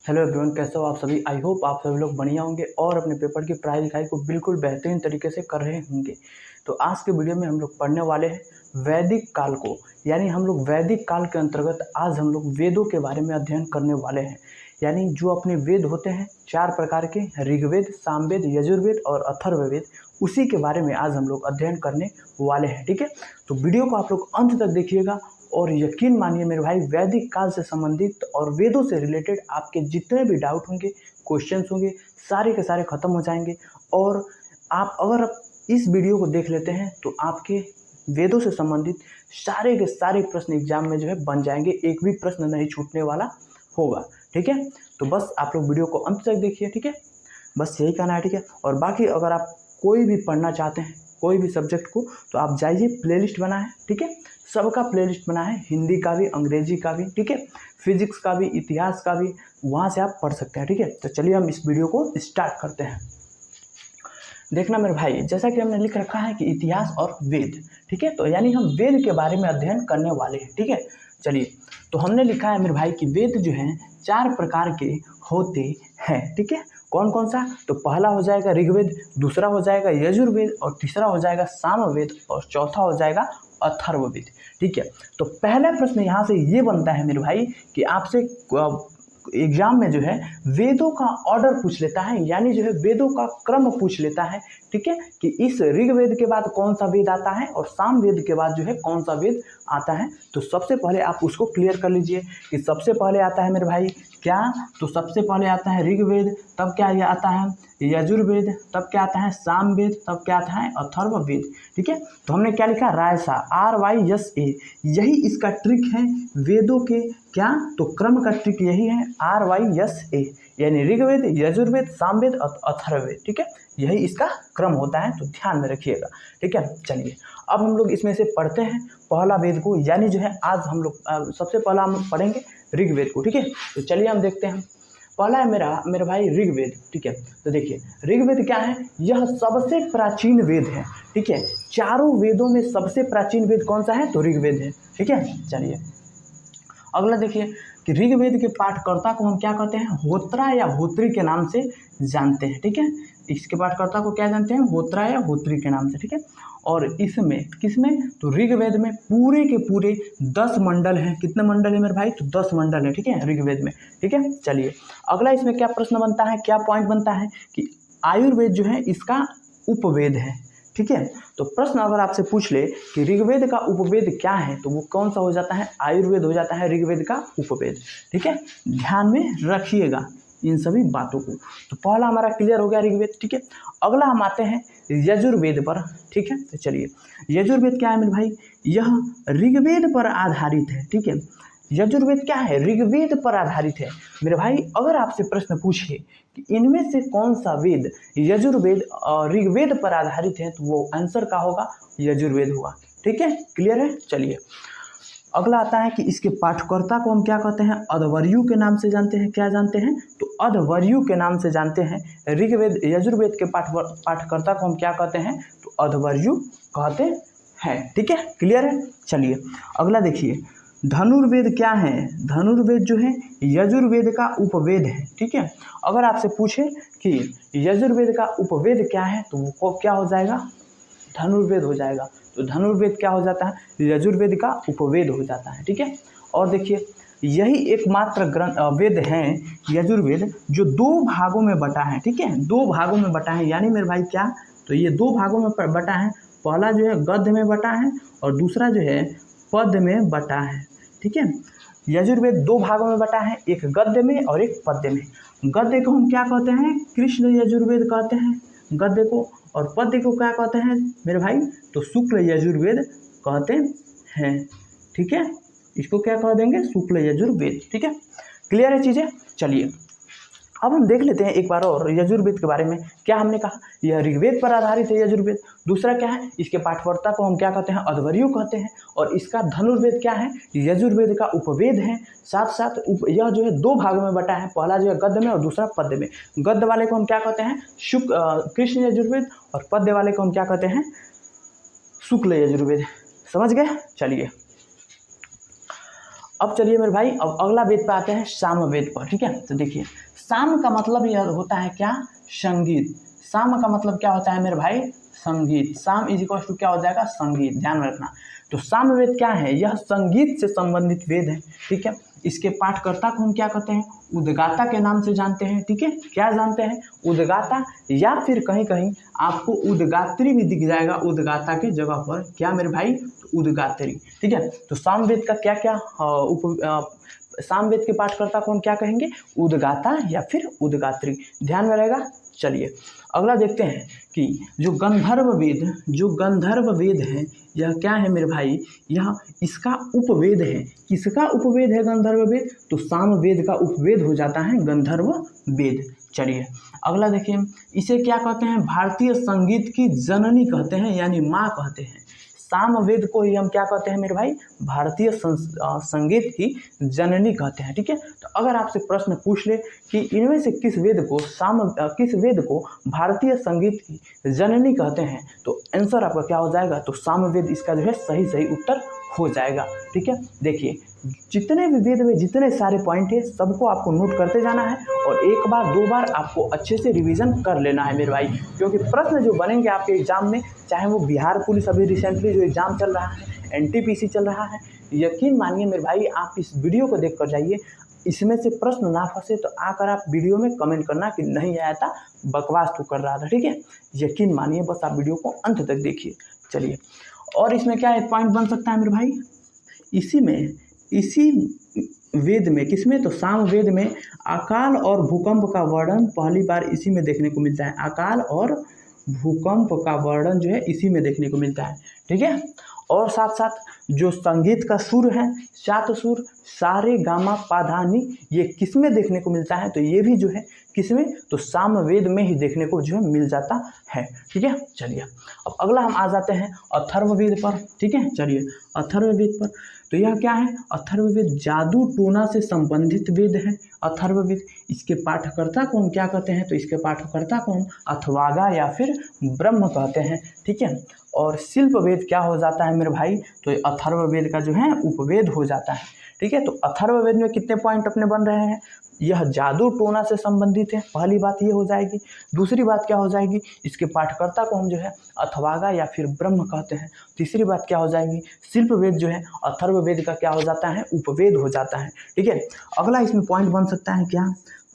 Hello everyone, कैसे हो आप सभी। आई होप आप सभी लोग बढ़िया होंगे और अपने पेपर की पढ़ाई लिखाई को बिल्कुल बेहतरीन तरीके से कर रहे होंगे। तो आज के वीडियो में हम लोग पढ़ने वाले हैं वैदिक काल को, यानी हम लोग वैदिक काल के अंतर्गत आज हम लोग वेदों के बारे में अध्ययन करने वाले हैं। यानी जो अपने वेद होते हैं 4 प्रकार के, ऋग्वेद, सामवेद, यजुर्वेद और अथर्ववेद, उसी के बारे में आज हम लोग अध्ययन करने वाले हैं। ठीक है, तो वीडियो को आप लोग अंत तक देखिएगा और यकीन मानिए मेरे भाई, वैदिक काल से संबंधित और वेदों से रिलेटेड आपके जितने भी डाउट होंगे, क्वेश्चंस होंगे, सारे के सारे खत्म हो जाएंगे। और आप अगर इस वीडियो को देख लेते हैं तो आपके वेदों से संबंधित सारे के सारे प्रश्न एग्जाम में जो है बन जाएंगे, एक भी प्रश्न नहीं छूटने वाला होगा। ठीक है, तो बस आप लोग वीडियो को अंत तक देखिए। ठीक है, बस यही कहना है। ठीक है, और बाकी अगर आप कोई भी पढ़ना चाहते हैं कोई भी सब्जेक्ट को, तो आप जाइए, प्लेलिस्ट बना है। ठीक है, सबका प्लेलिस्ट बना है, हिंदी का भी, अंग्रेजी का भी, ठीक है, फिजिक्स का भी, इतिहास का भी, वहाँ से आप पढ़ सकते हैं। ठीक है, तो चलिए हम इस वीडियो को स्टार्ट करते हैं। देखना मेरे भाई, जैसा कि हमने लिख रखा है कि इतिहास और वेद, ठीक है, तो यानी हम वेद के बारे में अध्ययन करने वाले हैं। ठीक है, चलिए, तो हमने लिखा है मेरे भाई कि वेद जो हैं 4 प्रकार के होते हैं। ठीक है, कौन कौन सा? तो पहला हो जाएगा ऋग्वेद, दूसरा हो जाएगा यजुर्वेद और तीसरा हो जाएगा सामवेद और चौथा हो जाएगा अथर्ववेद। ठीक है, तो पहला प्रश्न यहाँ से ये बनता है मेरे भाई कि आपसे एग्जाम में जो है वेदों का ऑर्डर पूछ लेता है, यानी जो है वेदों का क्रम पूछ लेता है। ठीक है, कि इस ऋग्वेद के बाद कौन सा वेद आता है और सामवेद के बाद जो है कौन सा वेद आता है। तो सबसे पहले आप उसको क्लियर कर लीजिए कि सबसे पहले आता है मेरे भाई क्या? तो सबसे पहले आता है ऋग्वेद, तब क्या आता है यजुर्वेद, तब क्या आता है सामवेद, तब क्या आता है अथर्ववेद। ठीक है, तो हमने क्या लिखा? रायसा, RYSA, यही इसका ट्रिक है वेदों के क्या? तो क्रम का ट्रिक यही है, RYSA, यानी ऋग्वेद, यजुर्वेद, सामवेद, अथर्ववेद। ठीक है, यही इसका क्रम होता है, तो ध्यान में रखिएगा। ठीक है, चलिए अब हम लोग इसमें से पढ़ते हैं पहला वेद को, यानी जो है आज हम लोग सबसे पहला हम पढ़ेंगे ऋग्वेद को। ठीक है, तो चलिए हम देखते हैं। पहला है मेरा भाई ऋग्वेद। ठीक है, तो देखिए ऋग्वेद क्या है? यह सबसे प्राचीन वेद है। ठीक है, चारों वेदों में सबसे प्राचीन वेद कौन सा है? तो ऋग्वेद है। ठीक है, चलिए अगला देखिए कि ऋग्वेद के पाठकर्ता को हम क्या कहते हैं? होत्रा या होत्री के नाम से जानते हैं। ठीक है, इसके पाठकर्ता को क्या जानते हैं? होत्रा या होत्री के नाम से। ठीक है, और इसमें किसमें? तो ऋग्वेद में पूरे के पूरे 10 मंडल हैं। कितने मंडल है मेरे भाई? तो 10 मंडल है। ठीक है, ऋग्वेद में। ठीक है, चलिए अगला इसमें क्या प्रश्न बनता है, क्या पॉइंट बनता है कि आयुर्वेद जो है इसका उपवेद है। ठीक है, तो प्रश्न अगर आपसे पूछ ले कि ऋग्वेद का उपवेद क्या है, तो वो कौन सा हो जाता है? आयुर्वेद हो जाता है ऋग्वेद का उपवेद। ठीक है, ध्यान में रखिएगा इन सभी बातों को। तो पहला हमारा क्लियर हो गया ऋग्वेद। ठीक है, अगला हम आते हैं यजुर्वेद पर। ठीक है, तो चलिए यजुर्वेद क्या है मेरे भाई? यह ऋग्वेद पर आधारित है। ठीक है, यजुर्वेद क्या है? ऋग्वेद पर आधारित है। मेरे भाई अगर आपसे प्रश्न पूछे कि इनमें से कौन सा वेद यजुर्वेद और ऋग्वेद पर आधारित है, तो वो आंसर का होगा यजुर्वेद होगा। ठीक है, क्लियर है। चलिए अगला आता है कि इसके पाठकर्ता को हम क्या कहते हैं? अध्वर्यु के नाम से जानते हैं। क्या जानते हैं? तो अध्वर्यु के नाम से जानते हैं। ऋग्वेद यजुर्वेद के पाठकर्ता को हम क्या कहते हैं? तो अध्वर्यु कहते हैं। ठीक है, क्लियर है। चलिए अगला देखिए, धनुर्वेद क्या है? धनुर्वेद जो है यजुर्वेद का उपवेद है। ठीक है, अगर आपसे पूछे कि यजुर्वेद का उपवेद क्या है, तो वो क्या हो जाएगा? धनुर्वेद हो जाएगा। तो धनुर्वेद क्या हो जाता है? यजुर्वेद का उपवेद हो जाता है। ठीक है, और देखिए यही एकमात्र वेद है यजुर्वेद जो 2 भागों में बटा है। ठीक है, 2 भागों में बटा है, यानी मेरे भाई क्या? तो ये 2 भागों में बटा है। पहला जो है गद्य में बटा है और दूसरा जो है पद में बटा है। ठीक है, यजुर्वेद 2 भागों में बटा है, एक गद्य में और एक पद्य में। गद्य को हम क्या कहते हैं? कृष्ण यजुर्वेद कहते हैं गद्य को, और पद्य को क्या कहते हैं मेरे भाई? तो शुक्ल यजुर्वेद कहते हैं। ठीक है, इसको क्या कह देंगे? शुक्ल यजुर्वेद। ठीक है, क्लियर है चीज़ें। चलिए अब हम देख लेते हैं एक बार और यजुर्वेद के बारे में। क्या हमने कहा? यह ऋग्वेद पर आधारित है यजुर्वेद। दूसरा क्या है? इसके पाठकर्ता को हम क्या कहते हैं? अध्वर्यु कहते हैं। और इसका धनुर्वेद क्या है? यजुर्वेद का उपवेद है। साथ साथ यह जो है 2 भागों में बटा है, पहला जो है गद्य में और दूसरा पद्य में। गद्य वाले को हम क्या कहते हैं? कृष्ण यजुर्वेद, और पद्य वाले को हम क्या कहते हैं? शुक्ल यजुर्वेद। समझ गए। चलिए अब चलिए मेरे भाई, अब अगला वेद पे आते हैं, सामवेद पर। ठीक है, तो देखिए साम का मतलब यह होता है क्या, संगीत। साम का मतलब क्या होता है मेरे भाई, संगीत। साम इज इक्वल टू क्या हो जाएगा, संगीत, ध्यान में रखना। तो सामवेद क्या है, यह संगीत से संबंधित वेद है। ठीक है, इसके पाठकर्ता को हम क्या कहते हैं, उद्गाता के नाम से जानते हैं। ठीक है, क्या जानते हैं, उद्गाता, या फिर कहीं कहीं आपको उद्गात्री भी दिख जाएगा उद्गाता के जगह पर, क्या मेरे भाई, उद्गात्री। ठीक है, तो सामवेद का क्या क्या सामवेद के पाठकर्ता को हम क्या कहेंगे, उद्गाता या फिर उद्गात्री, ध्यान में रहेगा। चलिए अगला देखते हैं कि जो गंधर्व वेद है, यह क्या है मेरे भाई, यह इसका उपवेद है। किसका उपवेद है गंधर्व वेद, तो सामवेद का उपवेद हो जाता है गंधर्व वेद। चलिए अगला देखिए, इसे क्या कहते हैं, भारतीय संगीत की जननी कहते हैं, यानी माँ कहते हैं। सामवेद को ही हम क्या कहते हैं मेरे भाई, भारतीय संगीत की जननी कहते हैं। ठीक है, तो अगर आपसे प्रश्न पूछ ले कि इनमें से किस वेद को भारतीय संगीत की जननी कहते हैं, तो आंसर आपका क्या हो जाएगा, तो सामवेद इसका जो है सही उत्तर हो जाएगा। ठीक है, देखिए जितने भी वेद में जितने सारे पॉइंट है सबको आपको नोट करते जाना है और एक बार दो बार आपको अच्छे से रिवीजन कर लेना है मेरे भाई, क्योंकि प्रश्न जो बनेंगे आपके एग्जाम में, चाहे वो बिहार पुलिस अभी रिसेंटली जो एग्जाम चल रहा है, एनटीपीसी चल रहा है, यकीन मानिए मेरे भाई आप इस वीडियो को देख कर जाइए, इसमें से प्रश्न ना फंसे तो आकर आप वीडियो में कमेंट करना कि नहीं आया था, बकवास तो कर रहा था। ठीक है, यकीन मानिए, बस आप वीडियो को अंत तक देखिए। चलिए, और इसमें क्या एक पॉइंट बन सकता है मेरे भाई, इसी वेद में, किसमें, तो सामवेद में अकाल और भूकंप का वर्णन पहली बार इसी में देखने को मिलता है। अकाल और भूकंप का वर्णन जो है इसी में देखने को मिलता है। ठीक है, और साथ साथ जो संगीत का सुर है, सात सुर, सारे गामा पाधानी, ये किसमें देखने को मिलता है, तो ये भी जो है किसमें, तो सामवेद में ही देखने को जो है मिल जाता है। ठीक है, चलिए अब अगला हम आ जाते हैं अथर्ववेद पर। ठीक है, चलिए अथर्ववेद पर, तो यह क्या है, अथर्ववेद जादू टोना से संबंधित वेद है। अथर्ववेद, इसके पाठकर्ता को हम क्या कहते हैं, तो इसके पाठकर्ता को हम अथवागा या फिर ब्रह्म कहते हैं। ठीक है, और शिल्प वेद क्या हो जाता है मेरे भाई, तो अथर्ववेद का जो है उपवेद हो जाता है। ठीक है, तो अथर्ववेद में कितने पॉइंट अपने बन रहे हैं, यह जादू टोना से संबंधित है, पहली बात ये हो जाएगी। दूसरी बात क्या हो जाएगी, इसके पाठकर्ता को हम जो है अथवागा या फिर ब्रह्म कहते हैं। तीसरी बात क्या हो जाएगी, शिल्प वेद जो है अथर्ववेद का क्या हो जाता है, उपवेद हो जाता है। ठीक है, अगला इसमें पॉइंट बन सकता है क्या,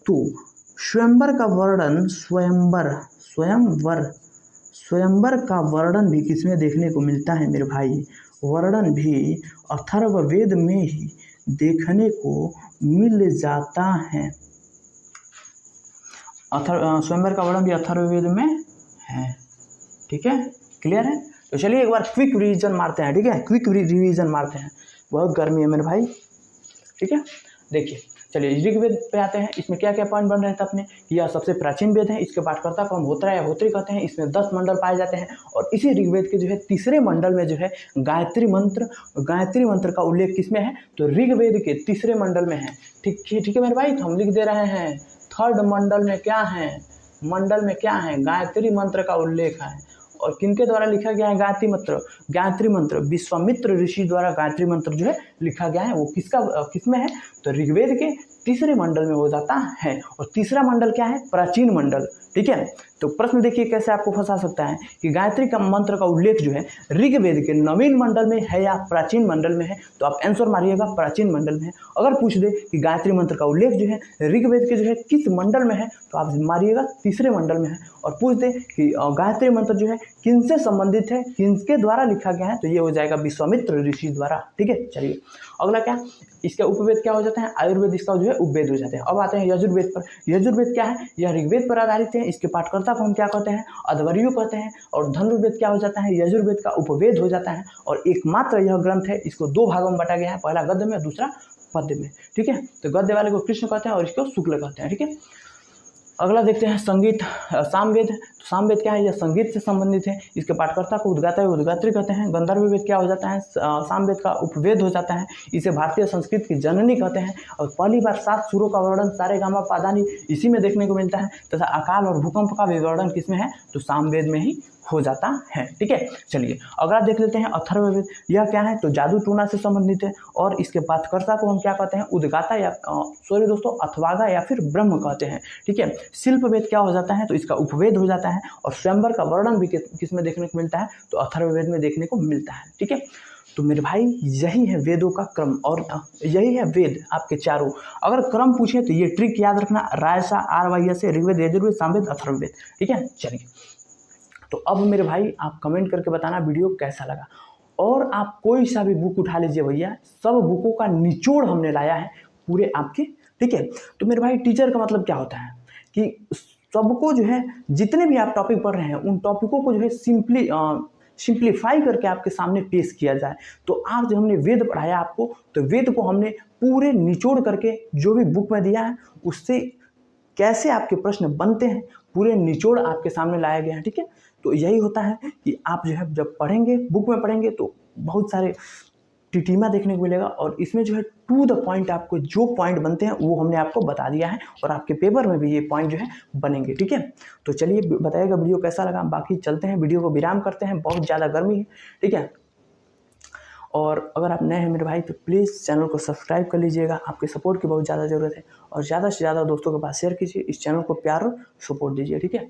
तो स्वयंवर का वर्णन, स्वयंवर का वर्णन भी किसमें देखने को मिलता है मेरे भाई, वर्णन भी अथर्ववेद में ही देखने को मिल जाता है। स्वयंवर का वर्णन भी अथर्ववेद में है। ठीक है, क्लियर है। तो चलिए एक बार क्विक रिवीजन मारते हैं। ठीक है, क्विक रिवीजन मारते हैं, बहुत गर्मी है मेरे भाई। ठीक है, देखिए चलिए ऋग्वेद पे आते हैं। इसमें क्या क्या पॉइंट बन रहे थे अपने, कि यह सबसे प्राचीन वेद है, इसके पाठकर्ता को हम होत्रा या होत्री कहते हैं। इसमें 10 मंडल पाए जाते हैं और इसी ऋग्वेद के जो है तीसरे मंडल में जो है गायत्री मंत्र का उल्लेख किसमें है, तो ऋग्वेद के तीसरे मंडल में है। ठीक है मेरे भाई, तो हम लिख दे रहे हैं थर्ड मंडल में क्या है, गायत्री मंत्र का उल्लेख है। और किनके द्वारा लिखा गया है गायत्री मंत्र विश्वामित्र ऋषि द्वारा गायत्री मंत्र जो है लिखा गया है। वो किसमें है, तो ऋग्वेद के तीसरे मंडल में हो जाता है। और तीसरा मंडल क्या है, प्राचीन मंडल। ठीक है, तो प्रश्न देखिए कैसे आपको फंसा सकता है कि गायत्री का मंत्र का उल्लेख जो है ऋग्वेद के नवीन मंडल में है या प्राचीन मंडल में है, तो आप आंसर मारिएगा प्राचीन मंडल में है। अगर पूछ दे कि गायत्री मंत्र का उल्लेख जो है ऋग्वेद के जो है किस मंडल में है, तो आप मारिएगा तीसरे मंडल में है। और पूछ दे कि गायत्री मंत्र जो है किनसे संबंधित है, किनके द्वारा लिखा गया है, तो ये हो जाएगा विश्वामित्र ऋषि द्वारा। ठीक है, चलिए अगला क्या, इसका उपवेद क्या हो जाता है, आयुर्वेद इसका जो है उपवेद हो जाते हैं। अब आते हैं यजुर्वेद पर। यजुर्वेद क्या है, यह ऋग्वेद पर आधारित है। इसके पाठकर्ता को हम क्या कहते हैं, अध्वर्यु कहते हैं। और धनुर्वेद क्या हो जाता है, यजुर्वेद का उपवेद हो जाता है। और एकमात्र यह ग्रंथ है, इसको 2 भागों में बांटा गया है, पहला गद्य में, दूसरा पद्य में। ठीक है, तो गद्य वाले को कृष्ण कहते हैं और इसको शुक्ल कहते हैं। ठीक है, अगला देखते हैं संगीत, सामवेद। तो सामवेद क्या है, यह संगीत से संबंधित है। इसके पाठकर्ता को उद्गाता या उद्गात्री कहते हैं। गंधर्व वेद क्या हो जाता है, सामवेद का उपवेद हो जाता है। इसे भारतीय संस्कृत की जननी कहते हैं। और पहली बार 7 सुरों का वर्णन सारे गामा पादानी इसी में देखने को मिलता है, तथा अकाल और भूकंप का भी वर्णन किसमें है, तो सामवेद में ही हो जाता है। ठीक है, चलिए अगर आप देख लेते हैं अथर्ववेद, यह क्या है तो जादू टूना से संबंधित है। और इसके पाठकर्ता को हम क्या कहते हैं, उद्गाता या सॉरी दोस्तों अथवागा या फिर ब्रह्म कहते हैं। ठीक है, शिल्पवेद क्या हो जाता है तो इसका उपवेद हो जाता है। और स्वयंवर का वर्णन भी किस में देखने को मिलता है तो अथर्ववेद में देखने को मिलता है। ठीक है, तो मेरे भाई यही है वेदों का क्रम और यही है वेद आपके चारों। अगर क्रम पूछे तो ये ट्रिक याद रखना, रायसा आरवाइया से ऋग्वेद यजुर्वेद सामवेद अथर्ववेद। ठीक है, चलिए तो अब मेरे भाई आप कमेंट करके बताना वीडियो कैसा लगा। और आप कोई सा भी बुक उठा लीजिए भैया, सब बुकों का निचोड़ हमने लाया है पूरे आपके। ठीक है, तो मेरे भाई टीचर का मतलब क्या होता है कि सबको जो है जितने भी आप टॉपिक पढ़ रहे हैं उन टॉपिकों को जो है सिंप्लीफाई करके आपके सामने पेश किया जाए। तो आज जो हमने वेद पढ़ाया आपको, तो वेद को हमने पूरे निचोड़ करके जो भी बुक में दिया है उससे कैसे आपके प्रश्न बनते हैं पूरे निचोड़ आपके सामने लाया गया है। ठीक है, तो यही होता है कि आप जो है जब पढ़ेंगे बुक में पढ़ेंगे तो बहुत सारे टिटिमा देखने को मिलेगा। और इसमें जो है टू द पॉइंट आपको जो पॉइंट बनते हैं वो हमने आपको बता दिया है और आपके पेपर में भी ये पॉइंट जो है बनेंगे। ठीक है, तो चलिए बताइएगा वीडियो कैसा लगा। बाकी चलते हैं, वीडियो को विराम करते हैं, बहुत ज़्यादा गर्मी है। ठीक है, और अगर आप नए हैं मेरे भाई तो प्लीज़ चैनल को सब्सक्राइब कर लीजिएगा, आपके सपोर्ट की बहुत ज़्यादा ज़रूरत है। और ज़्यादा से ज़्यादा दोस्तों के पास शेयर कीजिए, इस चैनल को प्यार और सपोर्ट दीजिए। ठीक है,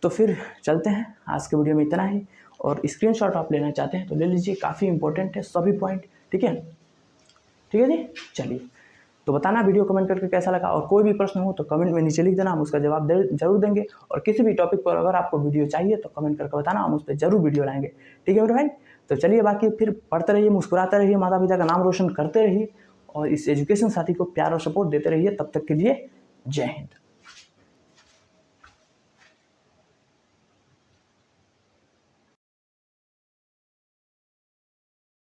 तो फिर चलते हैं, आज के वीडियो में इतना ही। और स्क्रीनशॉट आप लेना चाहते हैं तो ले लीजिए, काफ़ी इंपॉर्टेंट है सभी पॉइंट। ठीक है, ठीक है जी, चलिए तो बताना वीडियो कमेंट करके कैसा लगा। और कोई भी प्रश्न हो तो कमेंट में नीचे लिख देना, हम उसका जवाब जरूर देंगे। और किसी भी टॉपिक पर अगर आपको वीडियो चाहिए तो कमेंट करके बताना, हम उस पर जरूर वीडियो लाएंगे। ठीक है मेरे भाई, तो चलिए बाकी फिर पढ़ते रहिए, मुस्कुराते रहिए, माता पिता का नाम रोशन करते रहिए और इस एजुकेशन साथी को प्यार और सपोर्ट देते रहिए। तब तक के लिए जय हिंद।